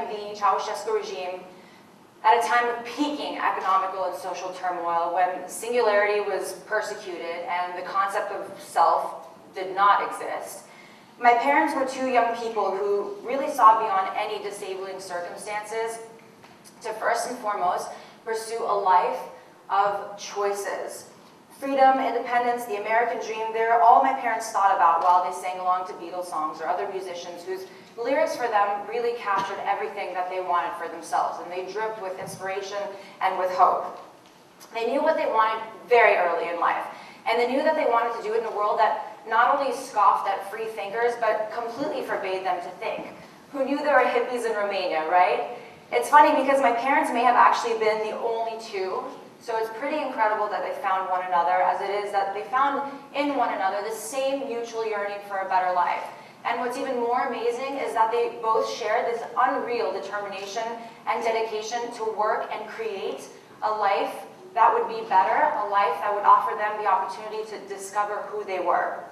of the Ceausescu regime at a time of peaking economical and social turmoil, when singularity was persecuted and the concept of self did not exist. My parents were two young people who really saw beyond any disabling circumstances to first and foremost pursue a life of choices. Freedom, independence, the American dream, they're all my parents thought about while they sang along to Beatles songs or other musicians whose lyrics for them really captured everything that they wanted for themselves, and they dripped with inspiration and with hope. They knew what they wanted very early in life, and they knew that they wanted to do it in a world that not only scoffed at free thinkers, but completely forbade them to think. Who knew there were hippies in Romania, right? It's funny because my parents may have actually been the only two, so it's pretty incredible that they found one another, as it is that they found in one another the same mutual yearning for a better life. And what's even more amazing is that they both shared this unreal determination and dedication to work and create a life that would be better, a life that would offer them the opportunity to discover who they were.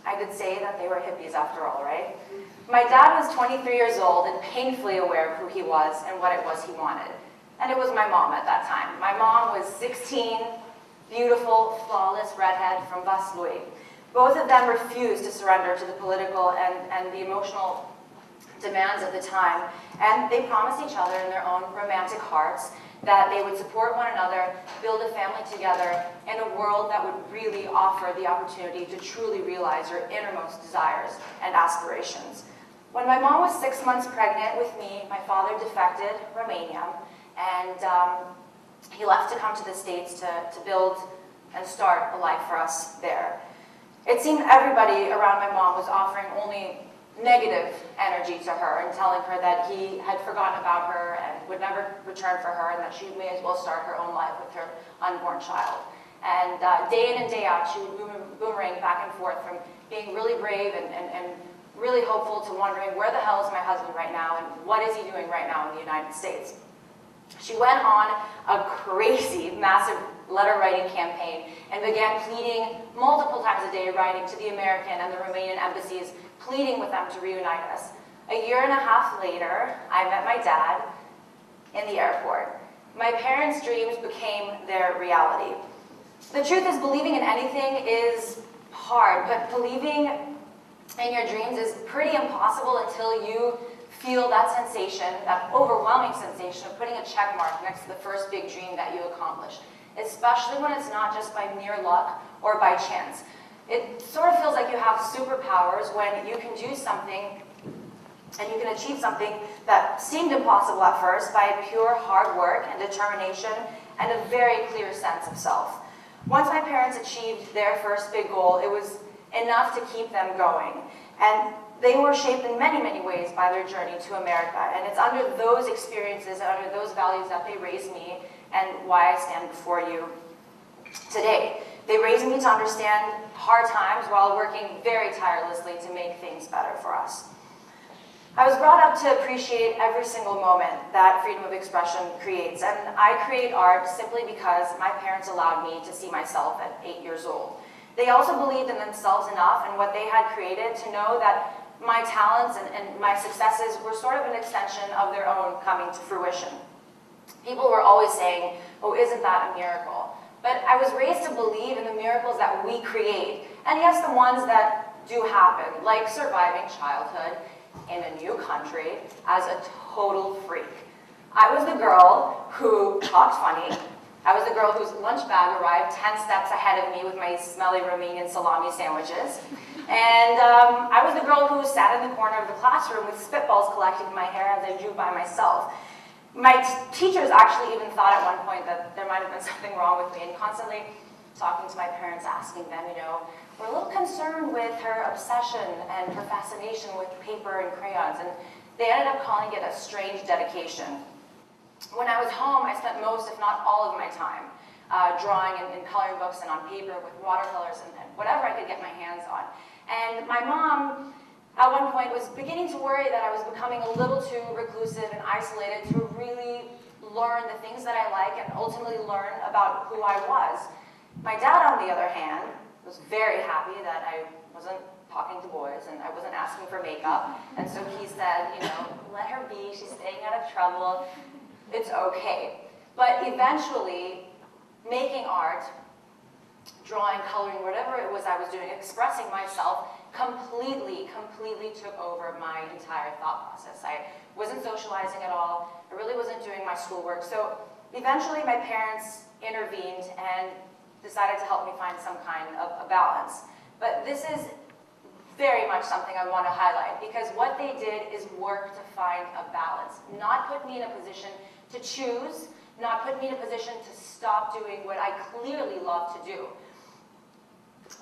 I could say that they were hippies after all, right? My dad was 23 years old and painfully aware of who he was and what it was he wanted. And it was my mom at that time. My mom was 16, beautiful, flawless redhead from Vaslui. Both of them refused to surrender to the political and the emotional demands of the time, and they promised each other in their own romantic hearts that they would support one another, build a family together in a world that would really offer the opportunity to truly realize your innermost desires and aspirations. When my mom was 6 months pregnant with me, my father defected Romania, and he left to come to the States to build and start a life for us there. It seemed everybody around my mom was offering only negative energy to her and telling her that he had forgotten about her and would never return for her, and that she may as well start her own life with her unborn child. And day in and day out, she would boomerang back and forth from being really brave and really hopeful to wondering, where the hell is my husband right now, and what is he doing right now in the United States? She went on a crazy, massive letter-writing campaign and began pleading multiple times a day, writing to the American and the Romanian embassies, pleading with them to reunite us. A year and a half later, I met my dad in the airport. My parents' dreams became their reality. The truth is, believing in anything is hard, but believing in your dreams is pretty impossible until you feel that sensation, that overwhelming sensation of putting a check mark next to the first big dream that you accomplished, especially when it's not just by mere luck or by chance. It sort of feels like you have superpowers when you can do something and you can achieve something that seemed impossible at first by pure hard work and determination and a very clear sense of self. Once my parents achieved their first big goal, it was enough to keep them going. And they were shaped in many, many ways by their journey to America. And it's under those experiences and under those values that they raised me and why I stand before you today. They raised me to understand hard times while working very tirelessly to make things better for us. I was brought up to appreciate every single moment that freedom of expression creates, and I create art simply because my parents allowed me to see myself at 8 years old. They also believed in themselves enough and what they had created to know that my talents and my successes were sort of an extension of their own coming to fruition. People were always saying, oh, isn't that a miracle? But I was raised to believe in the miracles that we create, and yes, the ones that do happen, like surviving childhood in a new country as a total freak. I was the girl who talked funny. I was the girl whose lunch bag arrived 10 steps ahead of me with my smelly Romanian salami sandwiches. And I was the girl who sat in the corner of the classroom with spitballs collecting in my hair as I drew by myself. My teachers actually even thought at one point that there might have been something wrong with me, and constantly talking to my parents, asking them, we're a little concerned with her obsession and her fascination with paper and crayons, and they ended up calling it a strange dedication. When I was home, I spent most, if not all of my time drawing in coloring books and on paper with watercolors and whatever I could get my hands on. And my mom, at one point, was beginning to worry that I was becoming a little too reclusive and isolated to really learn the things that I like and ultimately learn about who I was. My dad, on the other hand, was very happy that I wasn't talking to boys, and I wasn't asking for makeup. And so he said, you know, let her be, she's staying out of trouble, it's okay. But eventually, making art, drawing, coloring, whatever it was I was doing, expressing myself, completely took over my entire thought process. I wasn't socializing at all. I really wasn't doing my schoolwork. So eventually my parents intervened and decided to help me find some kind of a balance. But this is very much something I want to highlight, because what they did is work to find a balance, not put me in a position to choose, not put me in a position to stop doing what I clearly love to do.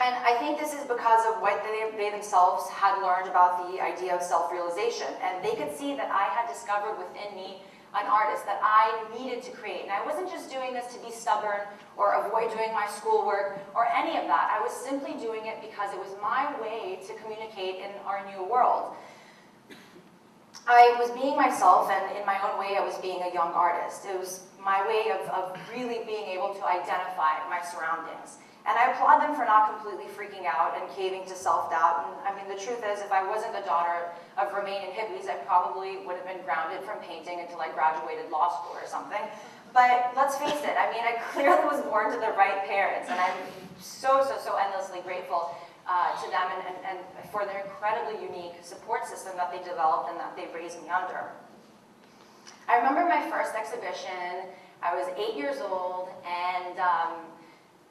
And I think this is because of what they themselves had learned about the idea of self-realization. And they could see that I had discovered within me an artist that I needed to create. And I wasn't just doing this to be stubborn or avoid doing my schoolwork or any of that. I was simply doing it because it was my way to communicate in our new world. I was being myself, and in my own way I was being a young artist. It was my way of really being able to identify my surroundings. And I applaud them for not completely freaking out and caving to self-doubt. And I mean, the truth is, if I wasn't the daughter of Romanian hippies, I probably would have been grounded from painting until I graduated law school or something. But let's face it, I mean, I clearly was born to the right parents, and I'm so endlessly grateful to them and for their incredibly unique support system that they developed and that they raised me under. I remember my first exhibition. I was 8 years old, and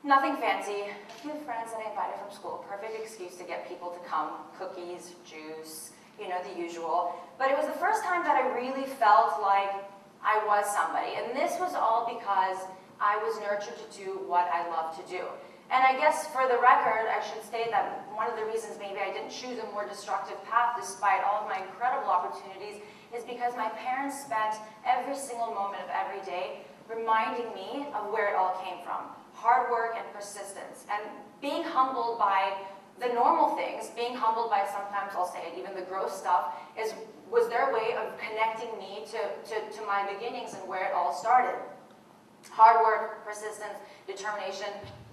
nothing fancy, a few friends that I invited from school, perfect excuse to get people to come, cookies, juice, you know, the usual. But it was the first time that I really felt like I was somebody. And this was all because I was nurtured to do what I love to do. And I guess for the record, I should state that one of the reasons maybe I didn't choose a more destructive path despite all of my incredible opportunities is because my parents spent every single moment of every day reminding me of where it all came from. Hard work and persistence, and being humbled by the normal things, being humbled by, sometimes I'll say it, even the gross stuff, was their way of connecting me to my beginnings and where it all started. Hard work, persistence, determination,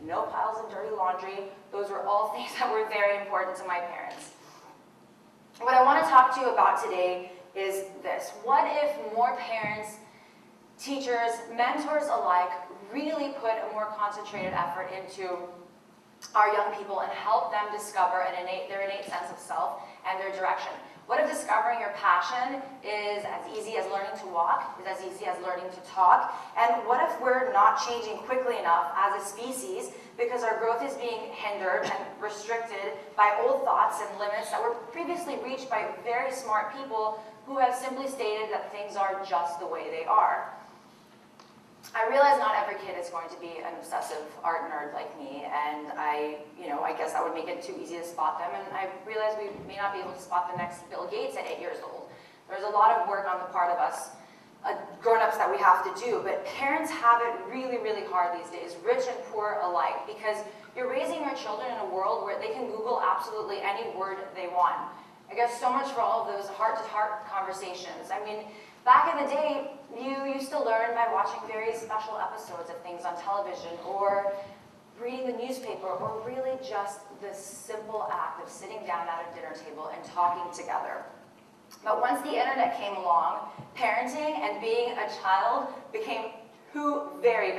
no piles of dirty laundry, those were all things that were very important to my parents. What I want to talk to you about today is this. What if more parents, teachers, mentors alike really put a more concentrated effort into our young people and help them discover their innate sense of self and their direction? What if discovering your passion is as easy as learning to walk, is as easy as learning to talk? And what if we're not changing quickly enough as a species because our growth is being hindered and restricted by old thoughts and limits that were previously reached by very smart people who have simply stated that things are just the way they are? I realize not every kid is going to be an obsessive art nerd like me, and I guess that would make it too easy to spot them, and I realize we may not be able to spot the next Bill Gates at 8 years old. There's a lot of work on the part of us grown-ups that we have to do, but parents have it really hard these days, rich and poor alike, because you're raising your children in a world where they can Google absolutely any word they want. I guess so much for all of those heart-to-heart conversations. I mean, back in the day, you used to learn by watching very special episodes of things on television, or reading the newspaper, or really just the simple act of sitting down at a dinner table and talking together. But once the internet came along, parenting and being a child became two very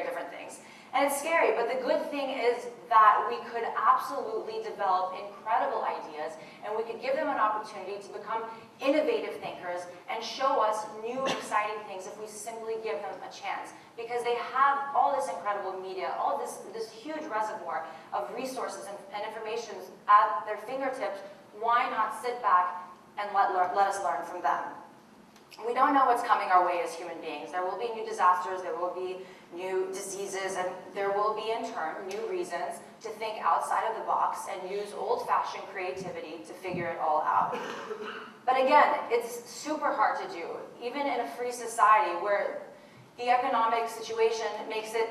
different things. And it's scary, but the good thing is that we could absolutely develop incredible ideas, and we could give them an opportunity to become innovative thinkers and show us new exciting things if we simply give them a chance. Because they have all this incredible media, all this huge reservoir of resources and information at their fingertips. Why not sit back and let us learn from them? We don't know what's coming our way as human beings. There will be new disasters, there will be new diseases, and there will be, in turn, new reasons to think outside of the box and use old-fashioned creativity to figure it all out. But again, it's super hard to do, even in a free society where the economic situation makes it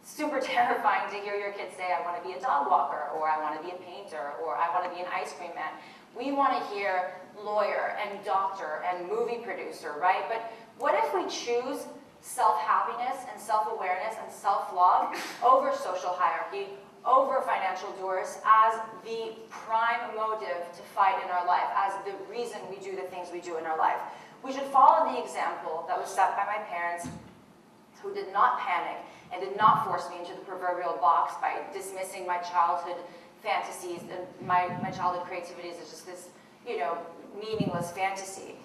super terrifying to hear your kids say, I want to be a dog walker, or I want to be a painter, or I want to be an ice cream man. We want to hear lawyer and doctor and movie producer, right? But what if we choose self-happiness and self-awareness and self-love over social hierarchy, over financial doers as the prime motive to fight in our life, as the reason we do the things we do in our life. We should follow the example that was set by my parents, who did not panic and did not force me into the proverbial box by dismissing my childhood fantasies and my childhood creativities as just this, meaningless fantasy.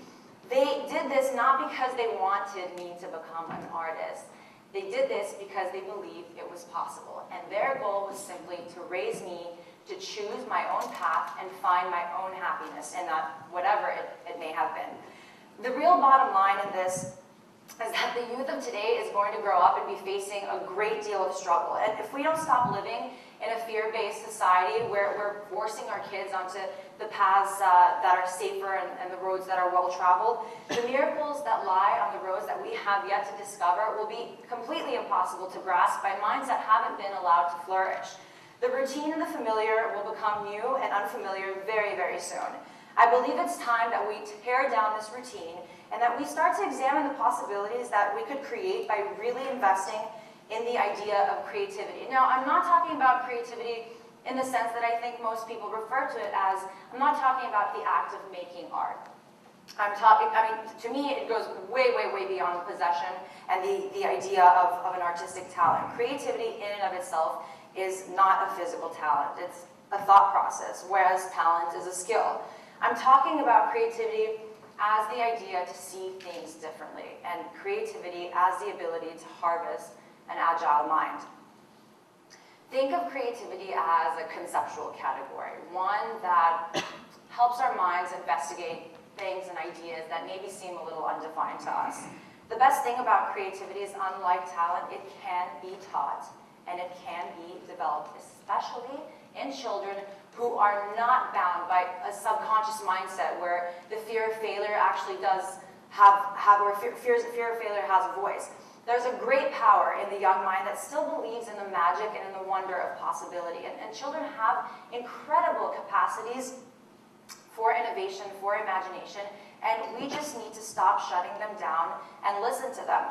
They did this not because they wanted me to become an artist. They did this because they believed it was possible. And their goal was simply to raise me to choose my own path and find my own happiness in that, whatever it may have been. The real bottom line in this is that the youth of today is going to grow up and be facing a great deal of struggle. And if we don't stop living in a fear-based society where we're forcing our kids onto the paths that are safer and the roads that are well-traveled, the miracles that lie on the roads that we have yet to discover will be completely impossible to grasp by minds that haven't been allowed to flourish. The routine and the familiar will become new and unfamiliar very, very soon. I believe it's time that we tear down this routine and that we start to examine the possibilities that we could create by really investing in the idea of creativity. Now, I'm not talking about creativity in the sense that I think most people refer to it as. I'm not talking about the act of making art. To me, it goes way, way, way beyond possession and the idea of an artistic talent. Creativity in and of itself is not a physical talent. It's a thought process, whereas talent is a skill. I'm talking about creativity as the idea to see things differently, and creativity as the ability to harvest an agile mind. Think of creativity as a conceptual category, one that helps our minds investigate things and ideas that maybe seem a little undefined to us. The best thing about creativity is, unlike talent, it can be taught and it can be developed, especially in children who are not bound by a subconscious mindset where the fear of failure actually does or fear of failure has a voice. There's a great power in the young mind that still believes in the magic and in the wonder of possibility. And children have incredible capacities for innovation, for imagination, and we just need to stop shutting them down and listen to them.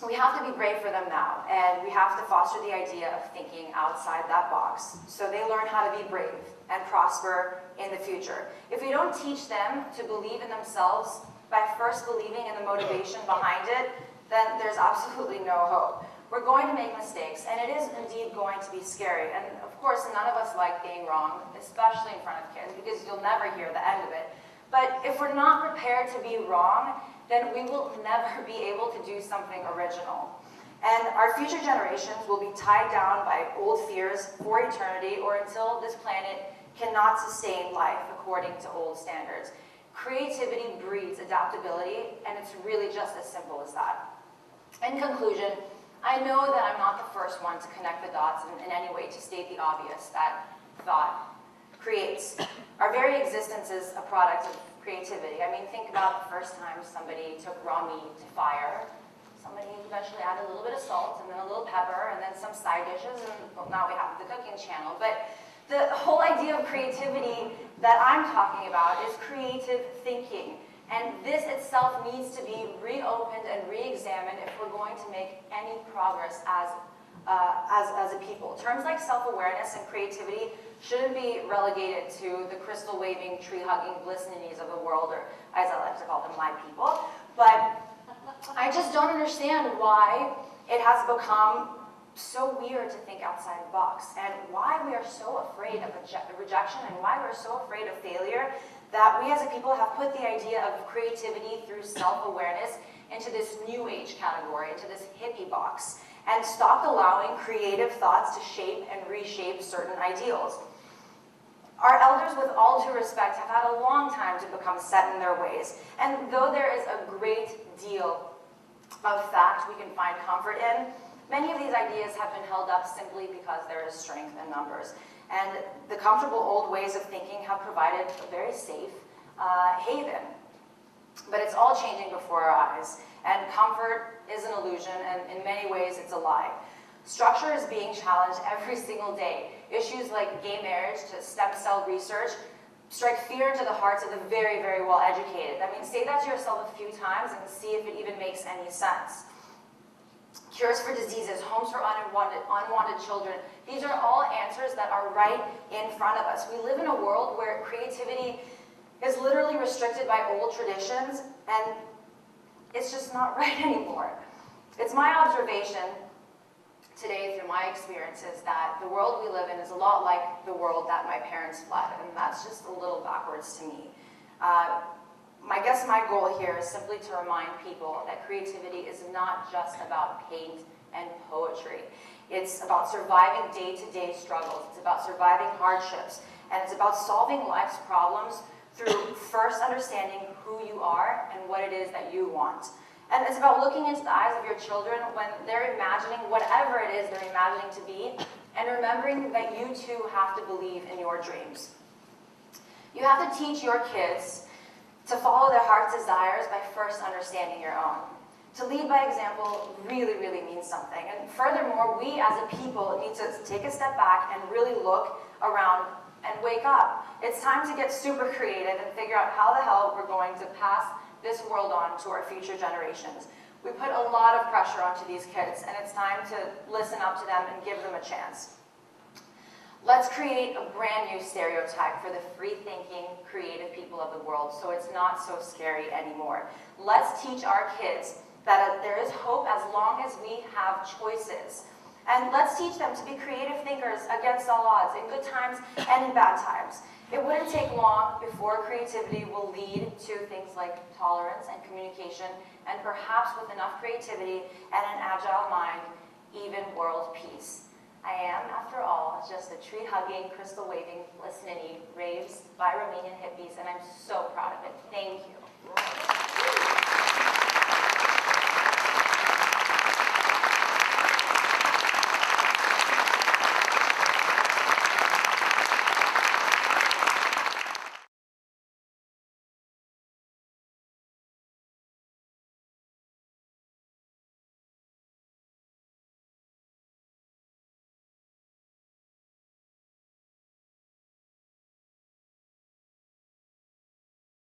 We have to be brave for them now, and we have to foster the idea of thinking outside that box so they learn how to be brave and prosper in the future. If we don't teach them to believe in themselves by first believing in the motivation behind it, then there's absolutely no hope. We're going to make mistakes, and it is indeed going to be scary. And of course, none of us like being wrong, especially in front of kids, because you'll never hear the end of it. But if we're not prepared to be wrong, then we will never be able to do something original. And our future generations will be tied down by old fears for eternity, or until this planet cannot sustain life according to old standards. Creativity breeds adaptability, and it's really just as simple as that. In conclusion, I know that I'm not the first one to connect the dots in any way to state the obvious, that thought creates. Our very existence is a product of creativity. I mean, think about the first time somebody took raw meat to fire. Somebody eventually added a little bit of salt, and then a little pepper, and then some side dishes, and well, now we have the cooking channel. But the whole idea of creativity that I'm talking about is creative thinking. And this itself needs to be reopened and re-examined if we're going to make any progress as a people. Terms like self-awareness and creativity shouldn't be relegated to the crystal-waving, tree-hugging blissnies of the world, or as I like to call them, my people. But I just don't understand why it has become so weird to think outside the box, and why we are so afraid of rejection, and why we're so afraid of failure, that we as a people have put the idea of creativity through self-awareness into this new age category, into this hippie box, and stopped allowing creative thoughts to shape and reshape certain ideals. Our elders, with all due respect, have had a long time to become set in their ways, and though there is a great deal of fact we can find comfort in, many of these ideas have been held up simply because there is strength in numbers. And the comfortable old ways of thinking have provided a very safe haven. But it's all changing before our eyes. And comfort is an illusion, and in many ways it's a lie. Structure is being challenged every single day. Issues like gay marriage to stem cell research strike fear into the hearts of the very, very well educated. I mean, say that to yourself a few times and see if it even makes any sense. cures for diseases, homes for unwanted children. These are all answers that are right in front of us. We live in a world where creativity is literally restricted by old traditions, and it's just not right anymore. It's my observation today through my experiences that the world we live in is a lot like the world that my parents fled, and that's just a little backwards to me. I guess my goal here is simply to remind people that creativity is not just about paint and poetry. It's about surviving day-to-day struggles. It's about surviving hardships. And it's about solving life's problems through first understanding who you are and what it is that you want. And it's about looking into the eyes of your children when they're imagining whatever it is they're imagining to be, and remembering that you too have to believe in your dreams. You have to teach your kids to follow their heart's desires by first understanding your own. To lead by example really, really means something. And furthermore, we as a people need to take a step back and really look around and wake up. It's time to get super creative and figure out how the hell we're going to pass this world on to our future generations. We put a lot of pressure onto these kids, and it's time to listen up to them and give them a chance. Let's create a brand new stereotype for the free-thinking, creative people of the world so it's not so scary anymore. Let's teach our kids that there is hope as long as we have choices. And let's teach them to be creative thinkers against all odds, in good times and in bad times. It wouldn't take long before creativity will lead to things like tolerance and communication, and perhaps with enough creativity and an agile mind, even world peace. I am, after all, just a tree-hugging, crystal-waving Plisnini raised by Romanian hippies, and I'm so proud of it. Thank you.